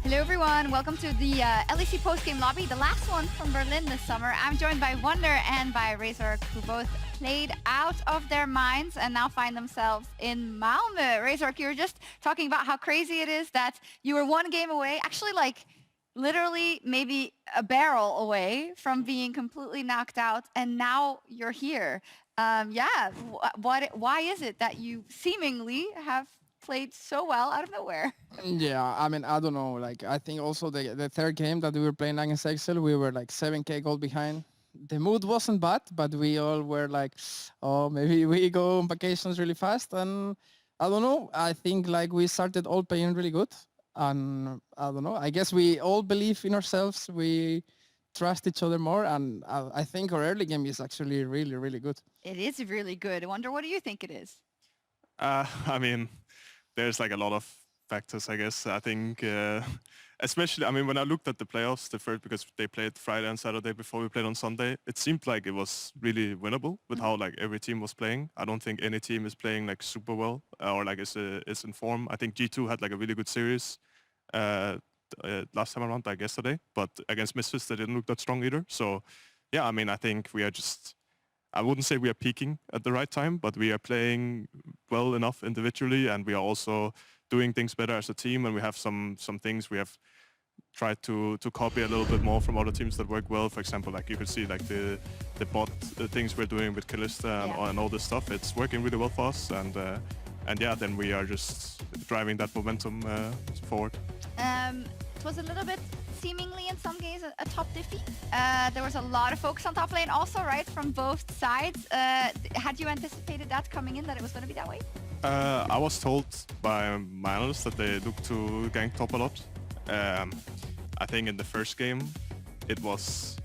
Hello everyone, welcome to the LEC post-game lobby, the last one from Berlin this summer. I'm joined by Wunder and by Razork, who both played out of their minds and now find themselves in Malmö. Razork, you were just talking about how crazy it is that you were one game away, actually like literally maybe a barrel away from being completely knocked out, and now you're here. Why is it that you seemingly have played so well out of nowhere? Yeah, I mean, I don't know. Like, I think also the third game that we were playing against Excel, we were like 7K goal behind. The mood wasn't bad, but we all were like, oh, maybe we go on vacations really fast. And I don't know. I think like we started all playing really good. And I don't know. I guess we all believe in ourselves. We trust each other more. And I think our early game is actually really, really good. It is really good. I wonder, what do you think it is? I mean, there's like a lot of factors, I guess. I think, especially, I mean, when I looked at the playoffs, the first, because they played Friday and Saturday before we played on Sunday, it seemed like it was really winnable with how like every team was playing. I don't think any team is playing like super well or like is in form. I think G2 had like a really good series last time around, like yesterday, but against Misfits, they didn't look that strong either. So, yeah, I mean, I think we are just, I wouldn't say we are peaking at the right time, but we are playing well enough individually, and we are also doing things better as a team, and we have some things we have tried to copy a little bit more from other teams that work well. For example, like you could see like the bot the things we're doing with Kalista and all this stuff. It's working really well for us, and yeah, then we are just driving that momentum forward. It was a little bit seemingly in some games a top defeat. There was a lot of focus on top lane also, right, from both sides. Had you anticipated that coming in, that it was going to be that way? I was told by my analysts that they look to gank top a lot. I think in the first game, it was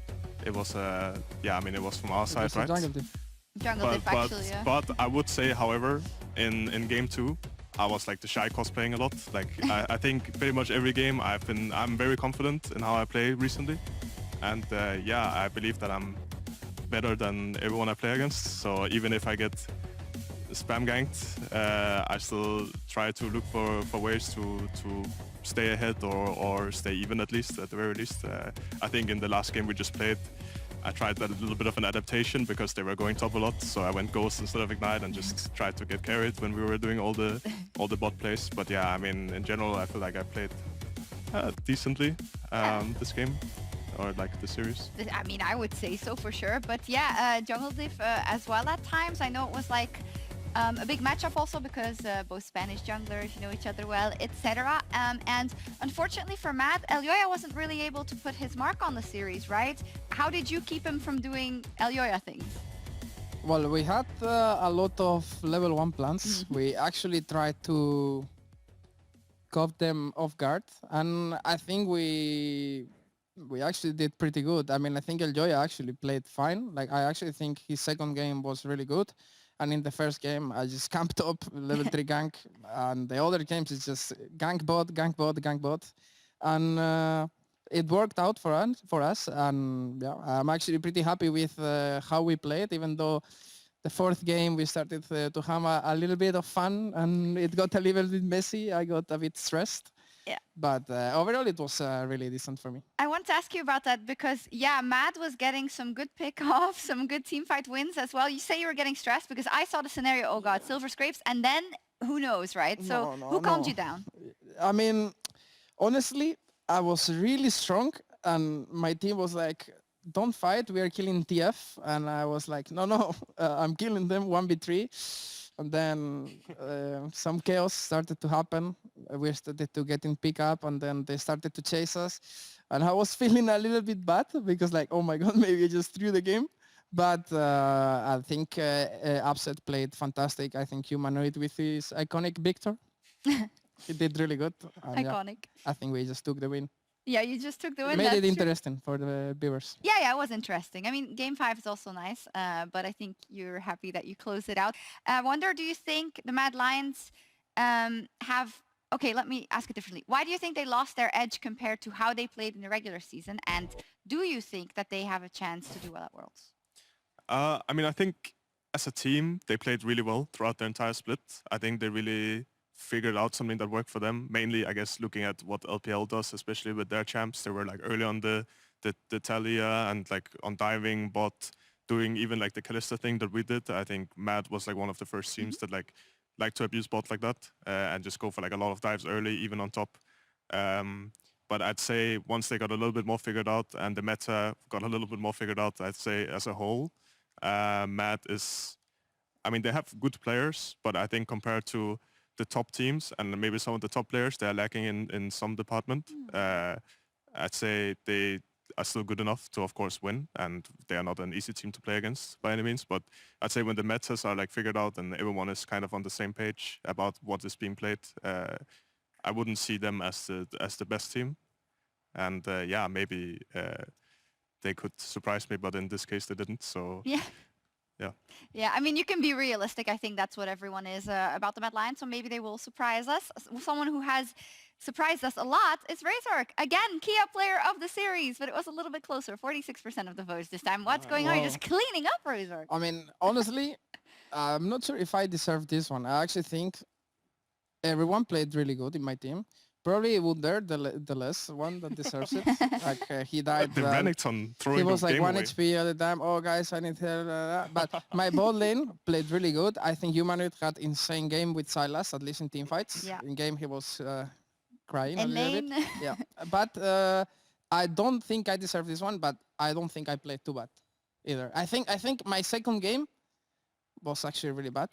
yeah, I mean, it was from our side, right? Jungle diff, actually, yeah. But I would say, however, in game 2, I was like the shy cosplaying a lot. Like I think pretty much every game I'm very confident in how I play recently, and yeah, I believe that I'm better than everyone I play against. So even if I get spam ganked, I still try to look for ways to stay ahead or stay even, at least, at the very least. I think in the last game we just played, I tried that a little bit of an adaptation because they were going top a lot, so I went Ghost instead of Ignite and just tried to get carried when we were doing all the bot plays. But yeah, I mean, in general, I feel like I played decently this game, or like the series. I mean, I would say so for sure. But yeah, Jungle diff as well at times. I know it was like a big matchup also because both Spanish junglers, you know each other well, etc. And unfortunately for Matt, Elyoya wasn't really able to put his mark on the series, right? How did you keep him from doing Elyoya things? Well, we had a lot of level 1 plans. We actually tried to caught them off guard, and I think we actually did pretty good. I mean, I think Elyoya actually played fine. Like, I actually think his second game was really good. And in the first game, I just camped up level 3 gank, and the other games is just gank bot, gank bot, gank bot, and it worked out for us. And yeah, I'm actually pretty happy with how we played, even though the fourth game we started to have a little bit of fun, and it got a little bit messy. I got a bit stressed. Yeah. But overall, it was really decent for me. I want to ask you about that because, yeah, Matt was getting some good pick-offs, some good teamfight wins as well. You say you were getting stressed because I saw the scenario, oh God, silver scrapes, and then who knows, right? So who calmed you down? I mean, honestly, I was really strong, and my team was like, don't fight, we are killing TF. And I was like, no, I'm killing them 1v3. And then some chaos started to happen. We started to get in pickup, and then they started to chase us. And I was feeling a little bit bad because, like, oh my God, maybe I just threw the game. But I think Upset played fantastic. I think Humanoid with his iconic Victor, he did really good. And Iconic. yeah, I think we just took the win. Yeah, you just took the win. Made it interesting for the viewers. Yeah, it was interesting. I mean, game 5 is also nice, but I think you're happy that you closed it out. I wonder, do you think the Mad Lions have... Okay, let me ask it differently. Why do you think they lost their edge compared to how they played in the regular season? And do you think that they have a chance to do well at Worlds? I mean, I think as a team, they played really well throughout the entire split. I think they really figured out something that worked for them. Mainly, I guess, looking at what LPL does, especially with their champs. They were like early on the Talia and like on diving, but doing even like the Kalista thing that we did. I think Mad was like one of the first teams that like to abuse bot like that and just go for like a lot of dives early, even on top. But I'd say once they got a little bit more figured out and the meta got a little bit more figured out, I'd say as a whole, Mad is, I mean, they have good players, but I think compared to the top teams and maybe some of the top players, they're lacking in some department. I'd say they are still good enough to, of course, win, and they are not an easy team to play against by any means. But I'd say when the metas are like figured out and everyone is kind of on the same page about what is being played, I wouldn't see them as the best team. And yeah, maybe they could surprise me, but in this case they didn't. So Yeah. yeah. Yeah, I mean, you can be realistic. I think that's what everyone is about the Mad Lions. So maybe they will surprise us. Someone who has surprised us a lot is Razork. Again, Kia player of the series, but it was a little bit closer. 46% of the votes this time. What's going on? You're just cleaning up, Razork. I mean, honestly, I'm not sure if I deserve this one. I actually think everyone played really good in my team. Probably Wunder, the less one that deserves it. Like he died. The Renekton throwing he was the like game 1 away. HP at the time. Oh guys, I need help. But my bot lane played really good. I think Humanoid had insane game with Silas, at least in team fights. Yeah. In game he was crying a In little lane. bit. Yeah. But I don't think I deserve this one, but I don't think I played too bad either. I think my second game was actually really bad.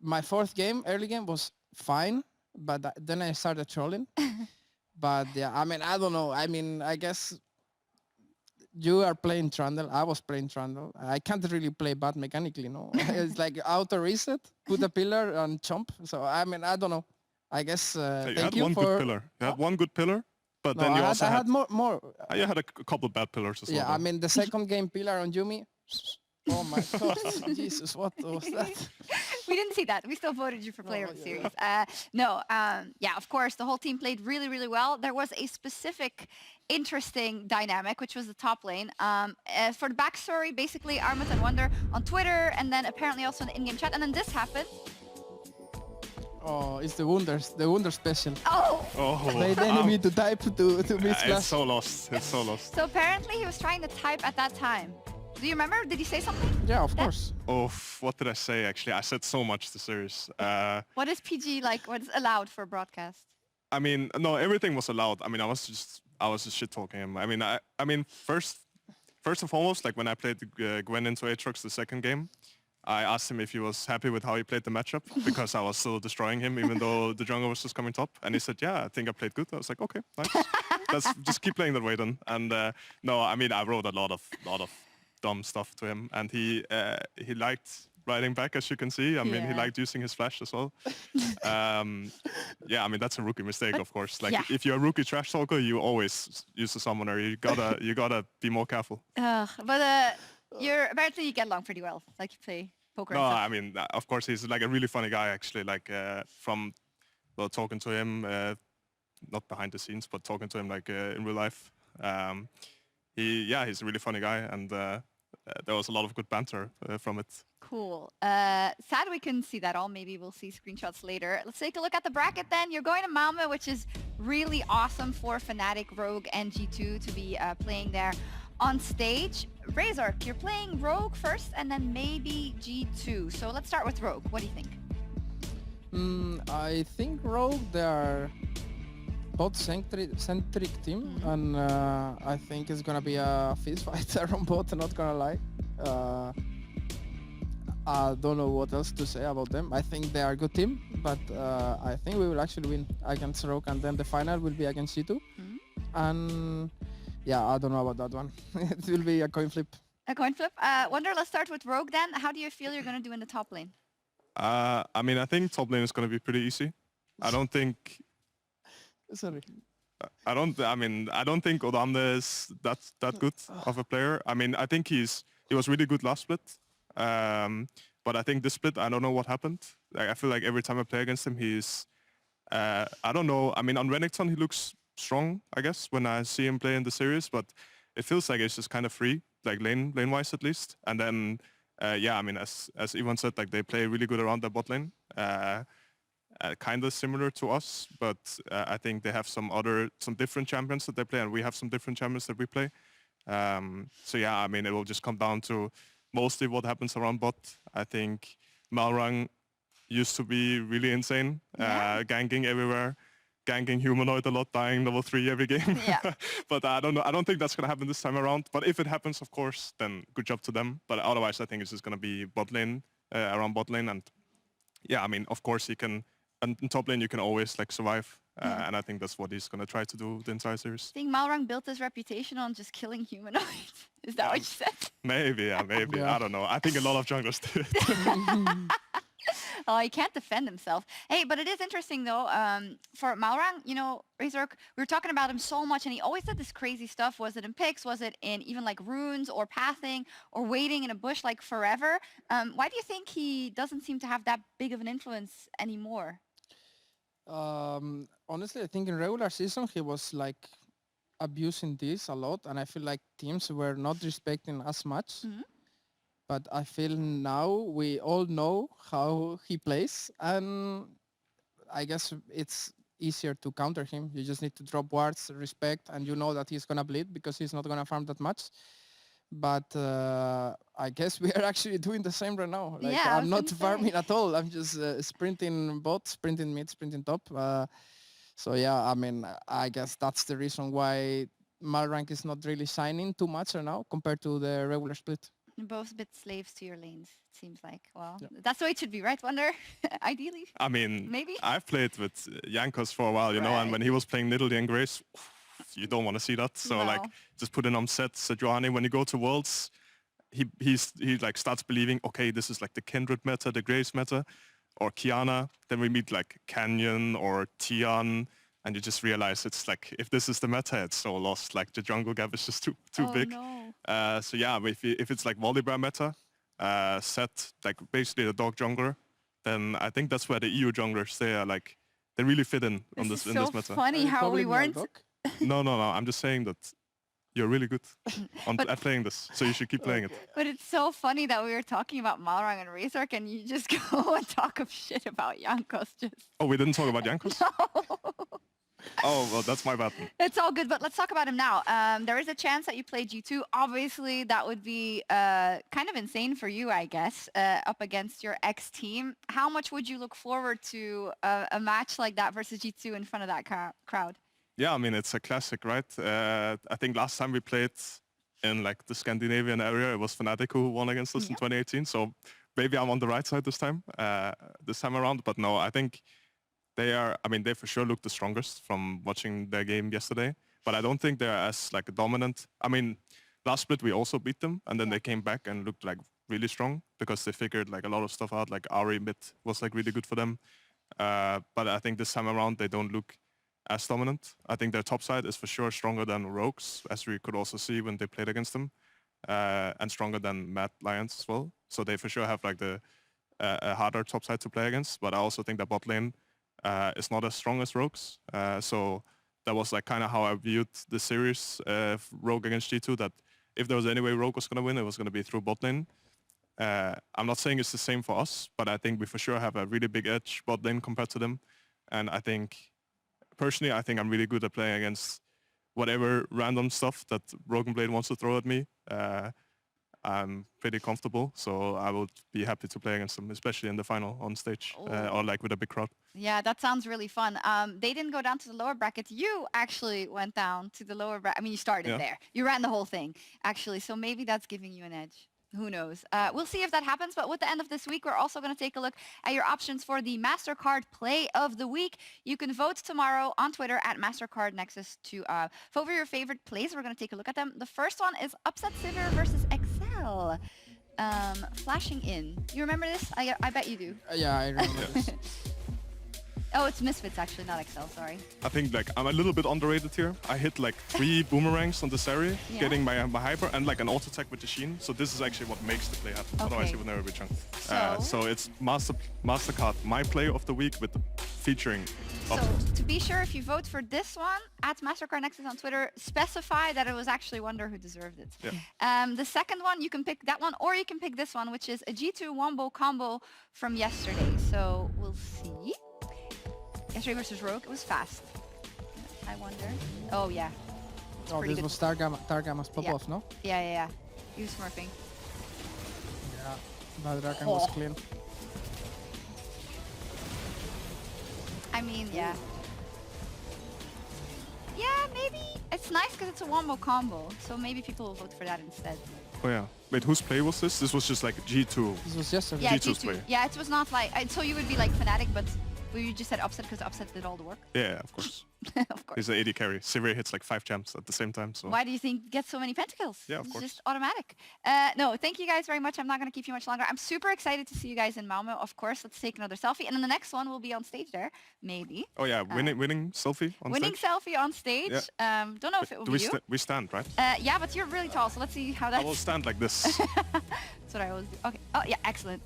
My fourth game, early game, was fine, but then I started trolling. But yeah, I mean, I don't know. I mean, I guess you are playing Trundle. I was playing Trundle. I can't really play bad mechanically, no. It's like auto reset, put a pillar and chomp. So I mean, I don't know. I guess You thank had you one for. good pillar. You had one good pillar, but No, then you also I had more. you had a couple bad pillars as well. Yeah, though. I mean the second game pillar on Yumi. Oh my god, Jesus, what was that? We didn't see that. We still voted you for player of the series. Yeah, of course, the whole team played really, really well. There was a specific interesting dynamic, which was the top lane. For the backstory, basically, Armut and Wunder on Twitter, and then apparently also in the in-game chat, and then this happened. Oh, it's the Wunder special. Oh! They didn't need to type to miss It's class. so lost. It's so lost. So apparently he was trying to type at that time. Do you remember? Did he say something? Yeah, of course. Oh, what did I say? Actually, I said so much this series. What is PG like? What's allowed for broadcast? I mean, no, everything was allowed. I mean, I was just shit talking him. I mean, first and foremost, like when I played Gwen into Aatrox the second game, I asked him if he was happy with how he played the matchup because I was still destroying him, even though the jungle was just coming top. And he said, "Yeah, I think I played good." I was like, "Okay, nice. Let's just keep playing that way then." And no, I mean, I wrote a lot of dumb stuff to him, and he liked writing back, as you can see. I mean, he liked using his flash as well. Yeah, I mean, that's a rookie mistake, of course. Like, if you're a rookie trash talker, you always use a summoner. You gotta be more careful. But apparently you get along pretty well. Like you play poker. No, and stuff. I mean, of course, he's like a really funny guy, actually. Like from talking to him, not behind the scenes, but talking to him like in real life. He's a really funny guy, and there was a lot of good banter from it. Cool. Sad we couldn't see that all. Maybe we'll see screenshots later. Let's take a look at the bracket then. You're going to Malmö, which is really awesome for Fnatic, Rogue, and G2 to be playing there on stage. Razork, you're playing Rogue first and then maybe G2. So let's start with Rogue. What do you think? I think Rogue, they are bot-centric team, and I think it's gonna be a fist fight around bot, not gonna lie. I don't know what else to say about them. I think they are a good team, but I think we will actually win against Rogue, and then the final will be against G2. And yeah, I don't know about that one. It will be a coin flip. A coin flip. Wunder, let's start with Rogue then. How do you feel you're going to do in the top lane? I mean, I think top lane is going to be pretty easy. I don't think... Sorry. I don't think Odamne is that good of a player. I mean, I think he was really good last split. But I think this split, I don't know what happened. Like, I feel like every time I play against him, he's... I don't know. I mean, on Renekton, he looks strong, I guess, when I see him play in the series, but it feels like it's just kind of free, like lane-wise at least. And then, yeah, I mean, as Ivan said, like they play really good around their bot lane. kind of similar to us, but I think they have some different champions that they play, and we have some different champions that we play. So yeah, I mean, it will just come down to mostly what happens around bot. I think Malrang used to be really insane, ganking everywhere, ganking humanoid a lot, dying level 3 every game. Yeah. But I don't know. I don't think that's gonna happen this time around. But if it happens, of course, then good job to them. But otherwise, I think it's just gonna be bot lane, around bot lane, and yeah, I mean, of course, he can. And in top lane, you can always like survive, and I think that's what he's gonna try to do the entire series. I think Malrang built his reputation on just killing humanoids. Is that what you said? Maybe, yeah, maybe. Yeah. I don't know. I think a lot of junglers do it. Oh, he can't defend himself. Hey, but it is interesting though. For Malrang, you know, Razork, we were talking about him so much, and he always did this crazy stuff. Was it in picks? Was it in even like runes or pathing or waiting in a bush like forever? Why do you think he doesn't seem to have that big of an influence anymore? Honestly, I think in regular season he was like abusing this a lot, and I feel like teams were not respecting as much. But I feel now we all know how he plays, and I guess it's easier to counter him. You just need to drop wards, respect, and you know that he's gonna bleed because he's not gonna farm that much. But I guess we are actually doing the same right now. Like, Yeah, I I'm was not gonna farming say. at all. I'm just sprinting bot, sprinting mid, sprinting top. So yeah, I mean, I guess that's the reason why Malrank is not really shining too much right now compared to the regular split. You're both a bit slaves to your lanes, it seems like. Well, Yeah. that's the way it should be, right, Wonder? Ideally. I mean, Maybe? I've played with Jankos for a while, you know, and Right. when he was playing Nidalee and Grace, you don't want to see that. So like, No. just put in on set Sejuani. When you go to Worlds, he like starts believing, okay, this is like the Kindred meta, the Grace meta, or Kiana. Then we meet like Canyon or Tian, and you just realize it's like, if this is the meta, it's so lost. Like the jungle gap is just too Oh, big. no. So yeah, if it's like Volibear meta, set like basically the dog jungler, then I think that's where the EU junglers, they really fit in on This this is in so this meta. funny how we weren't... No, I'm just saying that you're really good But- at playing this, so you should keep playing it. But it's so funny that we were talking about Malrang and Razork, and you just go and talk of shit about Jankos. Just Oh, we didn't talk about Jankos? Oh, well, that's my bad. it's all good. But let's talk about him now. There is a chance that you play G2. Obviously, that would be kind of insane for you, I guess, up against your ex-team. How much would you look forward to a match like that versus G2 in front of that crowd? Yeah, I mean, it's a classic, right? I think last time we played in like the Scandinavian area, it was Fnatic who won against us in 2018. So maybe I'm on the right side this time around. But no, I think they for sure look the strongest from watching their game yesterday. But I don't think they're as like dominant. I mean, last split we also beat them, and then they came back and looked like really strong because they figured like a lot of stuff out. Like Ari mid was like really good for them. But I think this time around they don't look as dominant. I think their top side is for sure stronger than Rogues, as we could also see when they played against them, and stronger than Mad Lions as well. So they for sure have like a harder top side to play against. But I also think that bot lane is not as strong as Rogues. So that was like kind of how I viewed the series, Rogue against G2, that if there was any way Rogue was going to win, it was going to be through bot lane. I'm not saying it's the same for us, but I think we for sure have a really big edge bot lane compared to them. And I think, personally, I think I'm really good at playing against whatever random stuff that Broken Blade wants to throw at me. I'm pretty comfortable, so I would be happy to play against them, especially in the final on stage, or like with a big crowd. Yeah, that sounds really fun. They didn't go down to the lower bracket. You actually went down to the lower bracket. I mean, you started there. You ran the whole thing, actually. So maybe that's giving you an edge. Who knows? We'll see if that happens. But with the end of this week, we're also going to take a look at your options for the MasterCard Play of the Week. You can vote tomorrow on Twitter at MasterCardNexus to vote for your favorite plays. We're going to take a look at them. The first one is Upset Sivir versus Excel. Flashing in. You remember this? I bet you do. Yeah, I remember this. Oh, it's Misfits actually, not Excel, sorry. I think like I'm a little bit underrated here. I hit like 3 boomerangs on the Sari, Yeah. getting my hyper and like an auto attack with the Sheen. So this is actually what makes the play happen. Otherwise Okay. it would never be chunked. So? So it's MasterCard, my play of the week with featuring So Upset. to be sure, if you vote for this one at MasterCardNexus on Twitter, specify that it was actually Wunder who deserved it. Yeah. The second one, you can pick that one, or you can pick this one, which is a G2 Wombo combo from yesterday. So we'll see. Yesterday versus Rogue, it was fast. I wonder. Oh yeah. It's Oh, pretty this good. was Targamas pop Yeah. off, no? Yeah. He was smurfing. Yeah. That Rakan was Oh. clean. I mean, yeah. Yeah, maybe. It's nice because it's a wombo combo, so maybe people will vote for that instead. Oh yeah. Wait, whose play was this? This was just like G2. This was yesterday. Yeah, G2's G2. play. Yeah, it was not like... so you would be like Fnatic, but we just said Upset because Upset did all the work. Yeah, of course. Of course. He's an AD carry. Sivir hits like 5 champs at the same time, so... Why do you think gets so many pentakills? Yeah, of It's course. just automatic. No, thank you guys very much. I'm not going to keep you much longer. I'm super excited to see you guys in Malmo. Of course, let's take another selfie. And then the next one will be on stage there, maybe. Oh yeah, winning selfie on Winning stage? selfie on stage. Don't know if it will Do be we, you. we stand, right? Yeah, but you're really tall, so let's see how I that's... will stand like this. That's what I always do. Okay. Oh, yeah, excellent.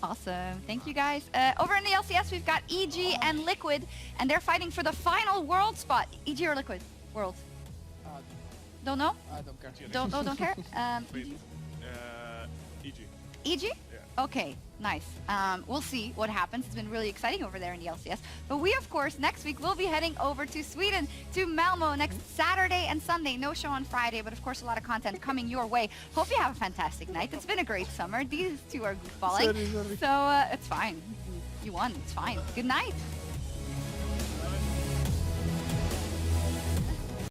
Awesome. Thank you, guys. Over in the LCS, we've got EG and Liquid, and they're fighting for the final world spot. EG or Liquid? World. Don't know? I don't care. Don't care? Wait, EG? EG. EG? Yeah. Okay, nice. We'll see what happens. It's been really exciting over there in the LCS. But we, of course, next week will be heading over to Sweden, to Malmo next Saturday and Sunday. No show on Friday, but of course a lot of content coming your way. Hope you have a fantastic night. It's been a great summer. These two are goofballing. Sorry. So it's fine. You won. It's fine. Good night.